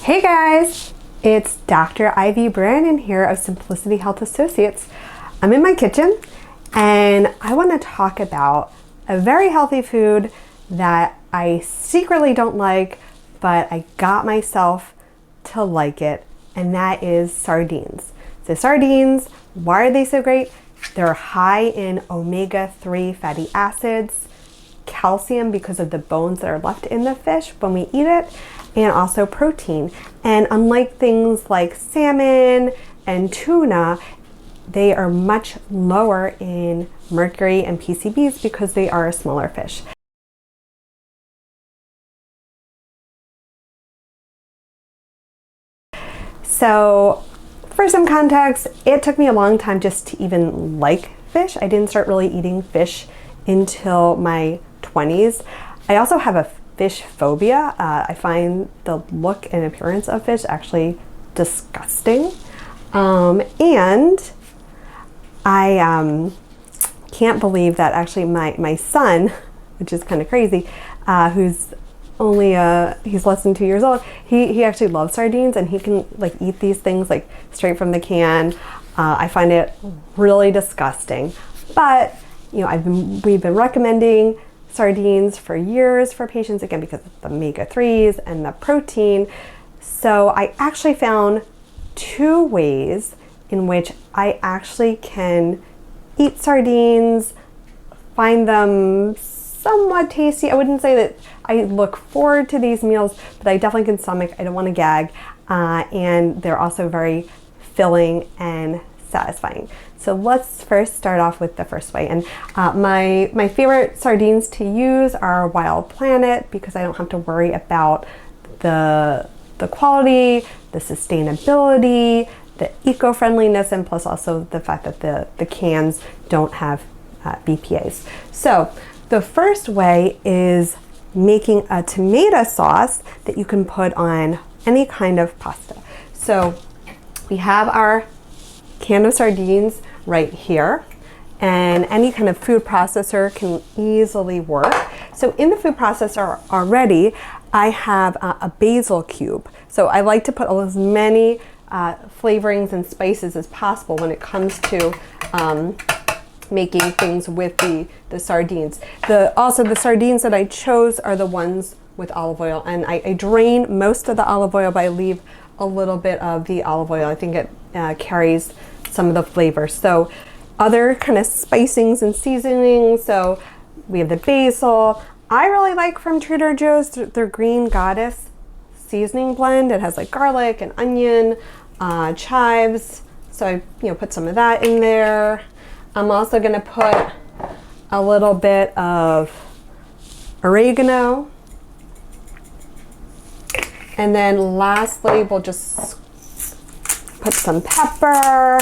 Hey guys, it's Dr. Ivy Branin here of Simplicity Health Associates. I'm in my kitchen and I want to talk about a very healthy food that I secretly don't like, but I got myself to like it, and that is sardines. So sardines, why are they so great? They're high in omega-3 fatty acids, calcium because of the bones that are left in the fish when we eat it, and also protein. And unlike things like salmon and tuna, they are much lower in mercury and PCBs because they are a smaller fish. So for some context, it took me a long time just to even like fish. I didn't start really eating fish until my 20s. I also have a fish phobia. I find the look and appearance of fish actually disgusting. And I can't believe that actually my son, which is kind of crazy, who's only he's less than 2 years old, he actually loves sardines, and he can like eat these things like straight from the can. I find it really disgusting, but you know, we've been recommending sardines for years for patients, again because of the omega-3s and the protein. So I actually found 2 ways in which I actually can eat sardines, find them somewhat tasty. I wouldn't say that I look forward to these meals, but I definitely can stomach. I don't want to gag, and they're also very filling and satisfying. So let's first start off with the first way. And my favorite sardines to use are Wild Planet, because I don't have to worry about the quality, the sustainability, the eco-friendliness, and plus also the fact that the cans don't have BPAs. So the first way is making a tomato sauce that you can put on any kind of pasta. So we have our can of sardines right here, and any kind of food processor can easily work. So in the food processor already, I have a basil cube. So I like to put as many flavorings and spices as possible when it comes to making things with the sardines. Also the sardines that I chose are the ones with olive oil, and I drain most of the olive oil, but I leave a little bit of the olive oil. I think it carries some of the flavor. So other kind of spicings and seasonings, so we have the basil. I really like from Trader Joe's their Green Goddess seasoning blend. It has like garlic and onion, chives, so I put some of that in there. I'm also going to put a little bit of oregano, and then lastly we'll just put some pepper,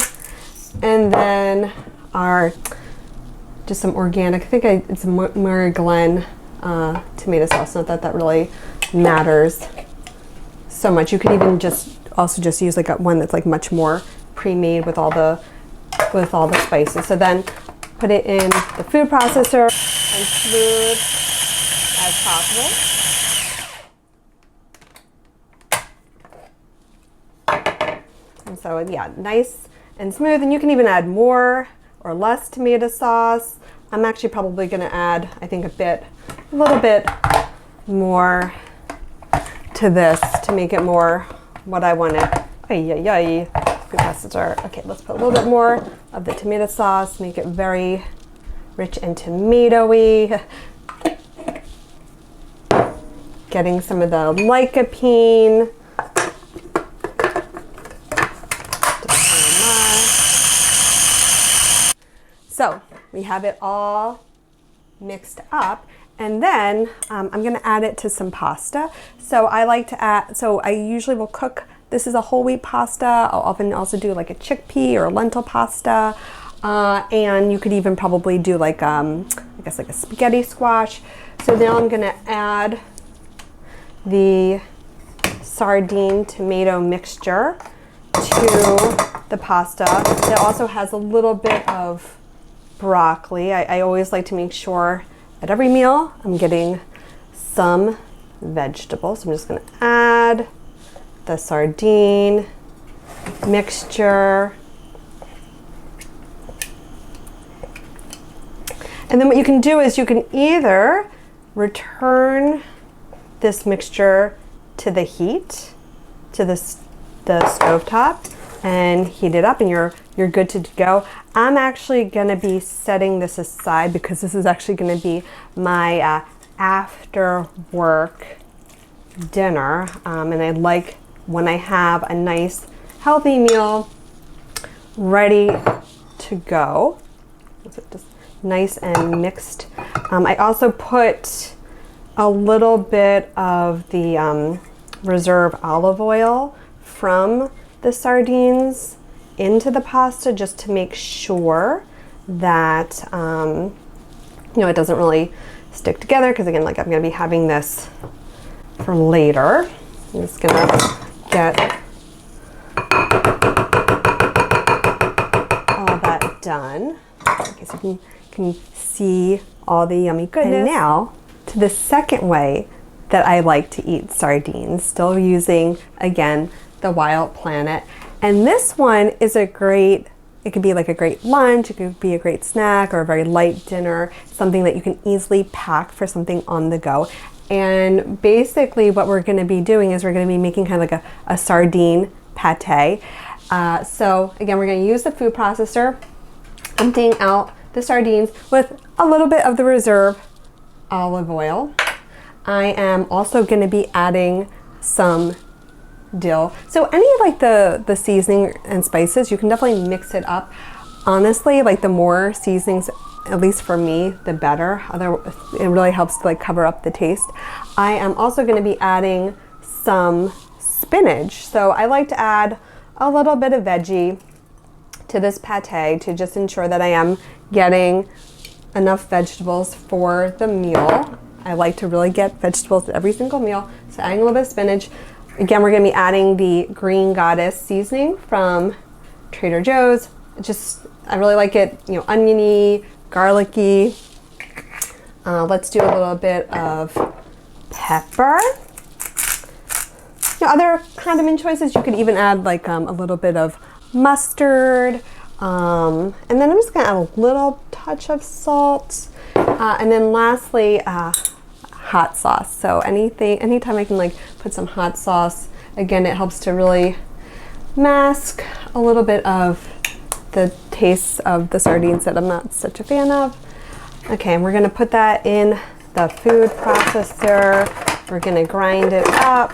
and then just some organic, I think it's a Mary Glen tomato sauce. Not that really matters so much. You could even also use like one that's like much more pre-made with all the spices. So then put it in the food processor and smooth as possible. And so yeah, nice and smooth, and you can even add more or less tomato sauce. I'm actually probably going to add, I think, a little bit more to this to make it more what I want it. Food processor. Okay, let's put a little bit more of the tomato sauce, make it very rich and tomatoey. Getting some of the lycopene. So we have it all mixed up, and then I'm going to add it to some pasta. So I like to add, so I usually will cook, this is a whole wheat pasta. I'll often also do like a chickpea or a lentil pasta, and you could even probably do like, I guess like a spaghetti squash. So now I'm going to add the sardine tomato mixture to the pasta. It also has a little bit of broccoli. I always like to make sure at every meal I'm getting some vegetables. So I'm just going to add the sardine mixture. And then what you can do is you can either return this mixture to the heat, to the stovetop, and heat it up, and you're good to go. I'm actually gonna be setting this aside because this is actually gonna be my after work dinner, and I like when I have a nice healthy meal ready to go. Is it just nice and mixed? I also put a little bit of the reserve olive oil from the sardines into the pasta just to make sure that it doesn't really stick together, because again, like I'm gonna be having this for later. I'm just gonna get all that done. Okay, so you can see all the yummy goodness. And now to the second way that I like to eat sardines, still using, again, the Wild Planet. And this one is it could be like a great lunch, it could be a great snack or a very light dinner, something that you can easily pack for something on the go. And basically what we're gonna be doing is we're gonna be making kind of like a sardine pate. So again, we're gonna use the food processor, emptying out the sardines with a little bit of the reserve olive oil. I am also gonna be adding some dill. So any of like the seasoning and spices, you can definitely mix it up. Honestly, like the more seasonings, at least for me, the better. It really helps to like cover up the taste. I am also going to be adding some spinach. So I like to add a little bit of veggie to this pate to just ensure that I am getting enough vegetables for the meal. I like to really get vegetables at every single meal. So adding a little bit of spinach. Again, we're going to be adding the Green Goddess seasoning from Trader Joe's. I really like it, oniony, garlicky. Let's do a little bit of pepper. Other condiment choices, you could even add like a little bit of mustard. And then I'm just gonna add a little touch of salt. And then lastly, hot sauce. So anytime I can like put some hot sauce, again, it helps to really mask a little bit of the tastes of the sardines that I'm not such a fan of. Okay, and we're gonna put that in the food processor. We're gonna grind it up.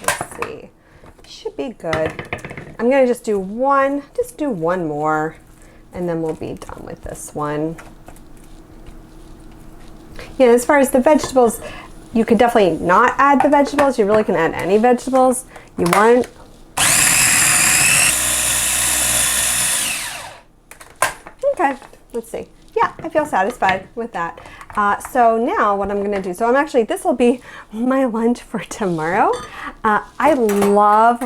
Let's see, should be good. I'm gonna just do one more, and then we'll be done with this one. As far as the vegetables, you could definitely not add the vegetables. You really can add any vegetables you want. Okay, let's see. Yeah, I feel satisfied with that. So now what I'm gonna do, this will be my lunch for tomorrow. I love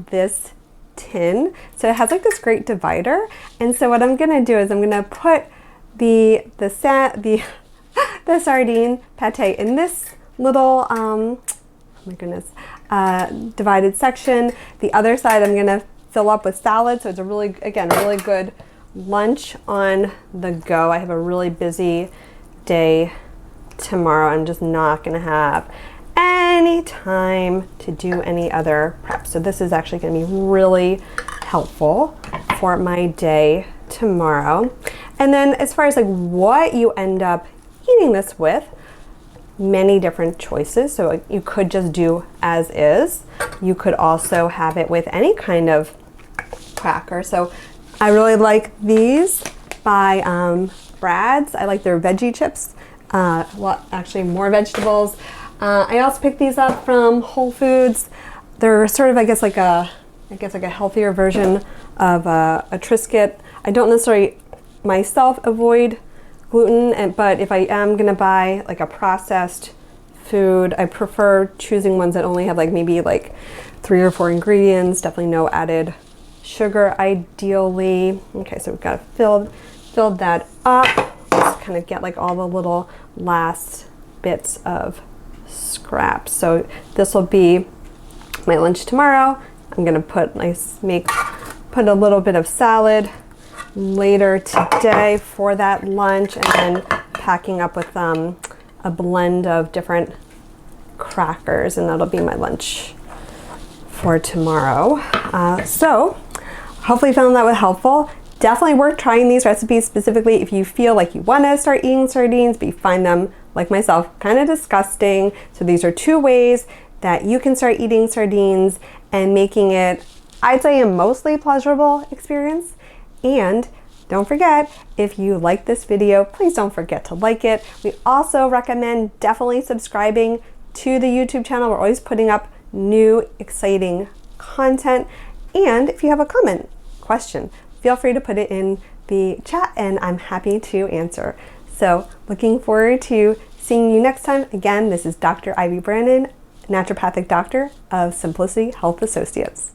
this tin. So it has like this great divider. And so what I'm gonna do is I'm gonna put the sardine pate in this little, oh my goodness, divided section. The other side I'm gonna fill up with salad. So it's a really good lunch on the go. I have a really busy day tomorrow. I'm just not gonna have any time to do any other prep. So this is actually gonna be really helpful for my day tomorrow. And then as far as like what you end up eating this with, many different choices. So you could just do as is. You could also have it with any kind of cracker. So I really like these by Brad's. I like their veggie chips. Actually more vegetables. I also picked these up from Whole Foods. They're sort of, I guess like a healthier version of a Triscuit. I don't necessarily myself avoid gluten, but if I am gonna buy like a processed food, I prefer choosing ones that only have like maybe like 3 or 4 ingredients, definitely no added sugar ideally. Okay, so we've got to fill that up. Just kind of get like all the little last bits of scraps. So this will be my lunch tomorrow. I'm gonna put a little bit of salad later today for that lunch, and then packing up with a blend of different crackers, and that'll be my lunch for tomorrow. So hopefully you found that was helpful. Definitely worth trying these recipes, specifically if you feel like you want to start eating sardines, but you find them, like myself, kind of disgusting. So these are 2 ways that you can start eating sardines and making it, I'd say, a mostly pleasurable experience. And don't forget, if you like this video, please don't forget to like it. We also recommend definitely subscribing to the YouTube channel. We're always putting up new, exciting content. And if you have a comment, question, feel free to put it in the chat and I'm happy to answer. So looking forward to seeing you next time. Again, this is Dr. Ivy Branin, Naturopathic Doctor of Simplicity Health Associates.